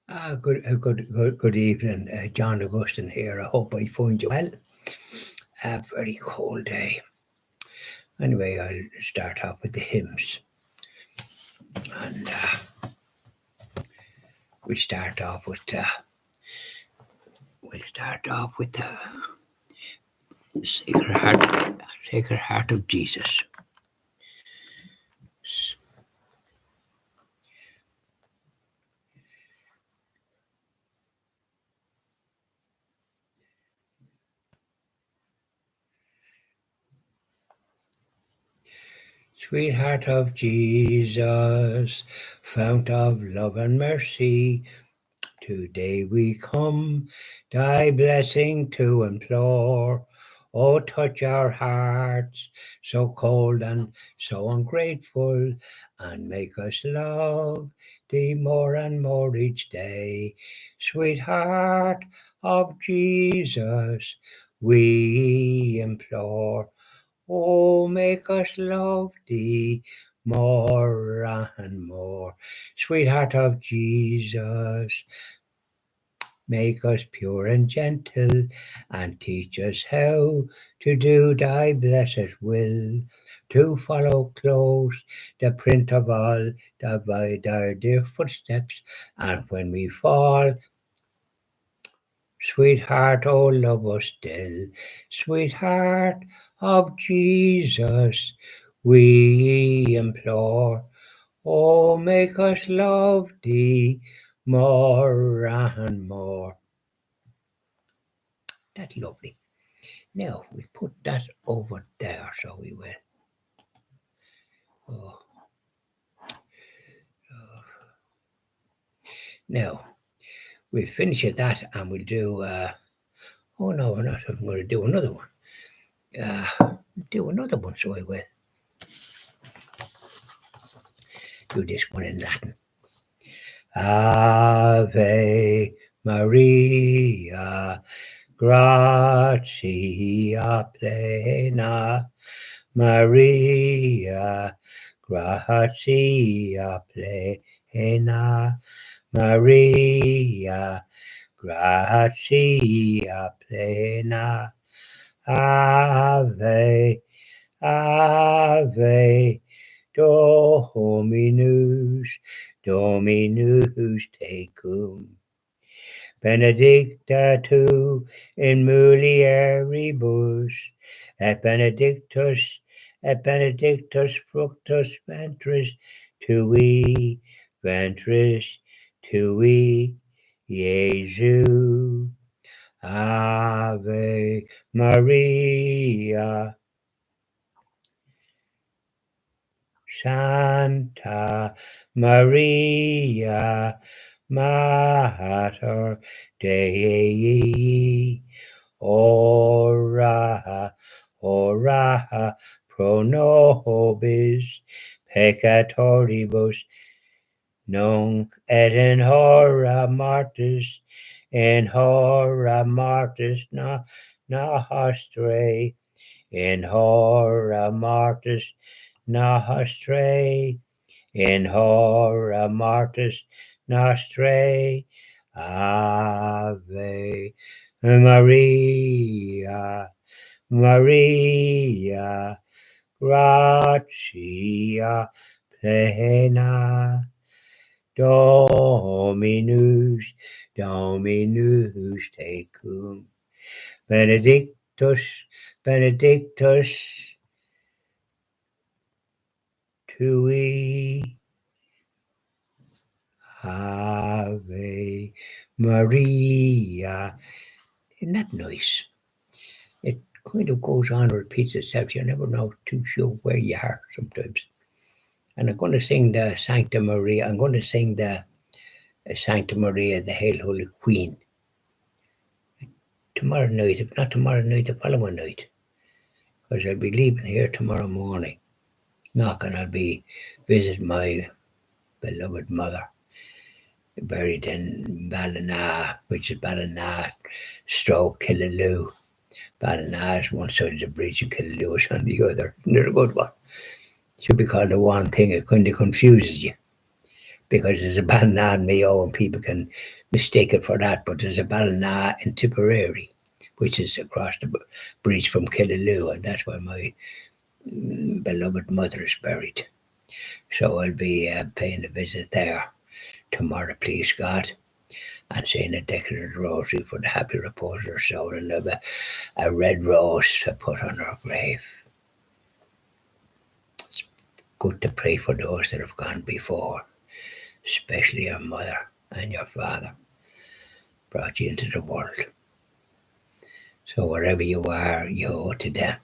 Good evening, John Augustine here. I hope I find you well. A very cold day. Anyway, I'll start off with the hymns, and we start off with the Sacred Heart of Jesus. Sweet Heart of Jesus, fount of love and mercy, today we come, thy blessing to implore. Oh, touch our hearts, so cold and so ungrateful, and make us love thee more and more each day. Sweet Heart of Jesus, we implore. Oh, make us love thee more and more. Sweetheart of Jesus, make us pure and gentle, and teach us how to do thy blessed will, to follow close the print of all thy dear footsteps, and when we fall, Sweetheart, oh, love us still. Sweetheart of Jesus, we implore. Oh, make us love thee more and more. That's lovely. Now, we put that over there, so we will. Now, we'll finish at that and we'll do, oh no, we're not. I'm going to do another one. Do another one, so I will. Do this one in Latin. Ave Maria, gratia plena, Maria, gratia plena, Maria, gratia plena, Ave, Ave, Dominus tecum. Benedicta tu in mulieribus, et benedictus fructus ventris tui, Iesu. Ave Maria, Santa Maria, Mater Dei, ora pro nobis peccatoribus, nunc et in hora mortis nostrae, in hora mortis nostrae, in hora mortis nostrae. Ave Maria, Maria, gratia plena, Dominus tecum. Benedictus tui, Ave Maria. Isn't that nice? It kind of goes on and repeats itself. You never know too sure where you are sometimes. And I'm going to sing the Sancta Maria. I'm going to sing the Sancta Maria, the Hail Holy Queen. Tomorrow night, if not tomorrow night, the following night. Because I'll be leaving here tomorrow morning. Knocking, I'll be visiting my beloved mother, buried in Ballina, which is Ballina, Stroke, Killaloe. Ballina is one side of the bridge and Killaloe is on the other. Isn't it a good one? It should be called the one thing. It kind of confuses you. Because there's a Ballina and Mayo and people can mistaken for that, but there's a Ballina in Tipperary, which is across the bridge from Killaloe, and that's where my beloved mother is buried. So I'll be paying a visit there tomorrow, please God, and saying a decorated rosary for the happy repose of her soul, and have a red rose to put on her grave. It's good to pray for those that have gone before, especially your mother and your father brought you into the world. So wherever you are, you owe it to them.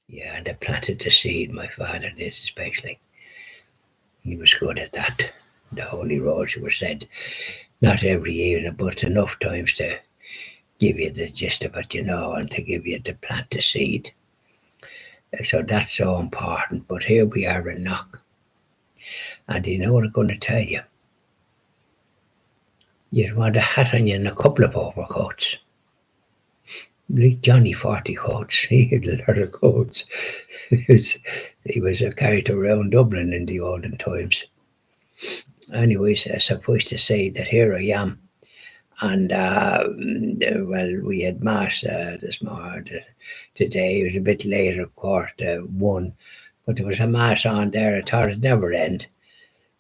Yeah, and they planted the seed, my father did especially. He was good at that. The Holy Rosary was said not every evening, but enough times to give you the gist of it, and to give you to plant the seed. So that's so important. But here we are in Knock. And you know what I'm going to tell you? You'd want a hat on you and a couple of overcoats. Like Johnny 40 coats. He had a lot of coats. he was a character around Dublin in the olden times. Anyways, suffice to say that here I am. And, well, we had Mass this morning, today. It was a bit later, 1:15. But there was a Mass on there. I thought it'd never end.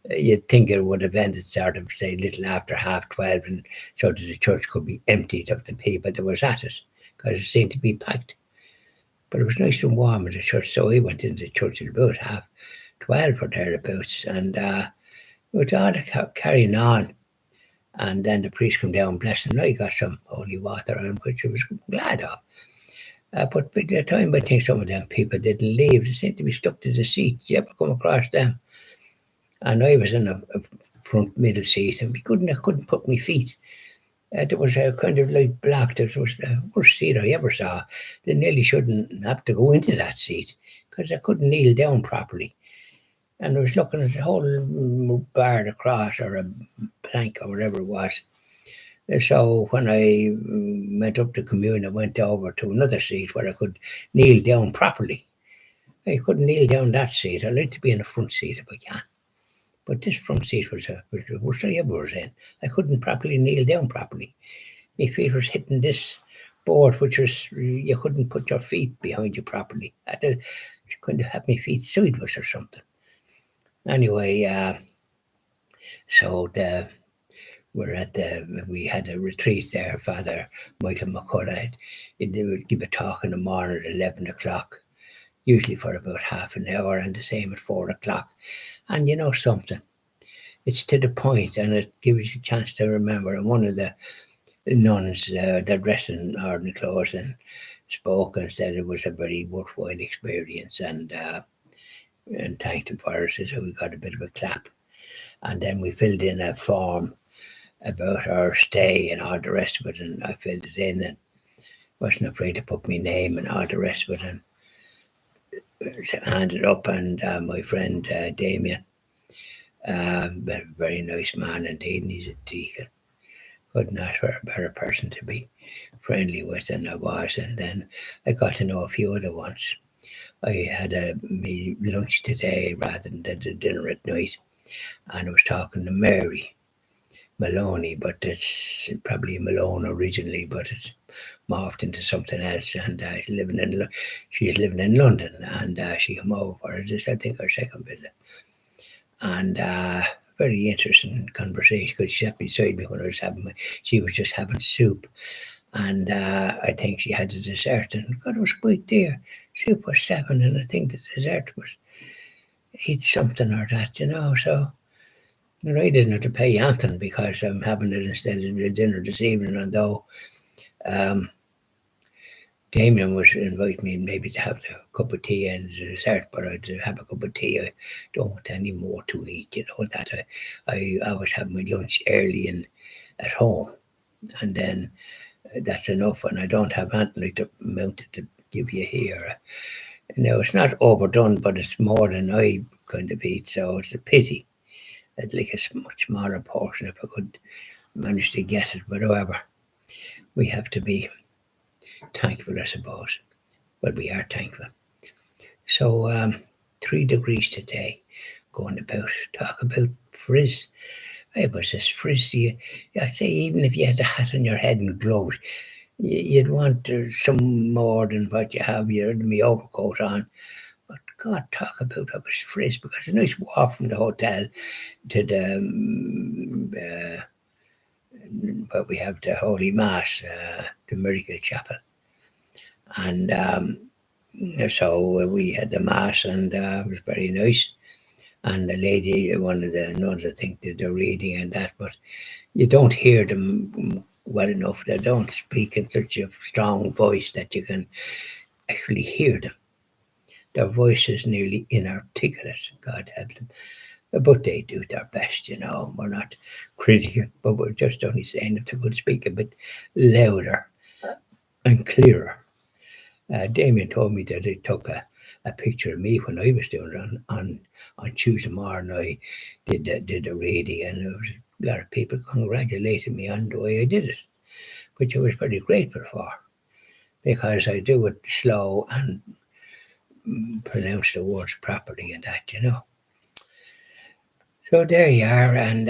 You'd think it would have ended sort of, say, a little after 12:30, and so that the church could be emptied of the people that was at it, because it seemed to be packed. But it was nice and warm in the church, so we went into the church at about 12:30 or thereabouts, and we were all carrying on. And then the priest came down, blessed, and I got some holy water, on which I was glad of. But by the time I think some of them people didn't leave, they seemed to be stuck to the seats. You ever come across them? And I was in a front middle seat, and I couldn't put my feet. There was a kind of light block. That was the worst seat I ever saw. They nearly shouldn't have to go into that seat, because I couldn't kneel down properly. And I was looking at the whole bar across, or a plank, or whatever it was. So when I went up to commune, I went over to another seat where I could kneel down properly. I couldn't kneel down that seat. I like to be in the front seat if I can. But this front seat was the worst I ever was in. I couldn't properly kneel down properly. My feet was hitting this board, which was, you couldn't put your feet behind you properly. I had to kind of have my feet sideways or something. Anyway, so we had a retreat there. Father Michael McCullough, he would give a talk in the morning at 11 o'clock, usually for about half an hour, and the same at 4 o'clock. And you know something, it's to the point, and it gives you a chance to remember. And one of the nuns that dressed in ordinary clothes and spoke and said it was a very worthwhile experience, and thanked him for it. So we got a bit of a clap. And then we filled in a form about our stay and all the rest of it, and I filled it in and wasn't afraid to put my name and all the rest of it, and handed up. And my friend Damien, a very nice man indeed, and he's a deacon. Couldn't ask for a better person to be friendly with than I was. And then I got to know a few other ones. I had me lunch today rather than the dinner at night, and I was talking to Mary Maloney, but it's probably Malone originally, but it's morphed into something else. And she's living in London, and she came over for this, I think, her second visit. And very interesting conversation, because she sat beside me when I was she was just having soup, and I think she had the dessert, and God, it was quite dear. Soup was 7, and I think the dessert was 8 something or that, So I didn't have to pay anything, because I'm having it instead of the dinner this evening. Although Damien was inviting me maybe to have the cup of tea and the dessert, but I'd have a cup of tea. I don't want any more to eat, that I always have my lunch early and at home, and then that's enough, and I don't have anything like the amount to give you here. It's not overdone, but it's more than I kind of eat, so it's a pity. I'd like a much smaller portion if I could manage to get it, but however, we have to be thankful, I suppose. But we are thankful. So 3 degrees today, talk about frizz. I was as frizzy. I say, even if you had a hat on your head and gloves, you'd want some more than what you have. You had my overcoat on. But God, talk about I was frizz, because a nice walk from the hotel to the where we have the Holy Mass, the Miracle Chapel, and so we had the Mass, and it was very nice. And the lady, one of the nuns, I think, did the reading and that, but you don't hear them well enough. They don't speak in such a strong voice that you can actually hear them. Their voice is nearly inarticulate. God help them. But they do their best, you know. We're not critical, but we're just only saying if they could speak a bit louder and clearer. Damien told me that he took a picture of me when I was doing it on Tuesday morning. I did a reading, and there was a lot of people congratulating me on the way I did it, which I was very grateful for, because I do it slow and pronounce the words properly and that, you know. So there you are, and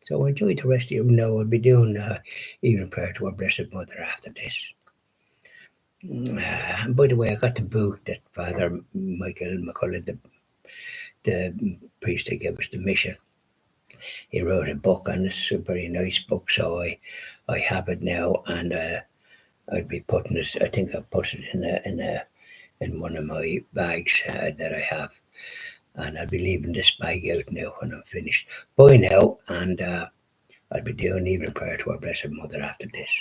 so enjoy the rest of your now. I'll be doing evening prayer to our Blessed Mother after this. By the way, I got the book that Father Michael McCullough, the priest that gave us the mission, he wrote a book, and it's a very nice book. So I have it now, and I'll be putting it. I think I'll put it in one of my bags that I have, and I'll be leaving this bag out now when I'm finished. Bye now, and I'll be doing evening prayer to our Blessed Mother after this.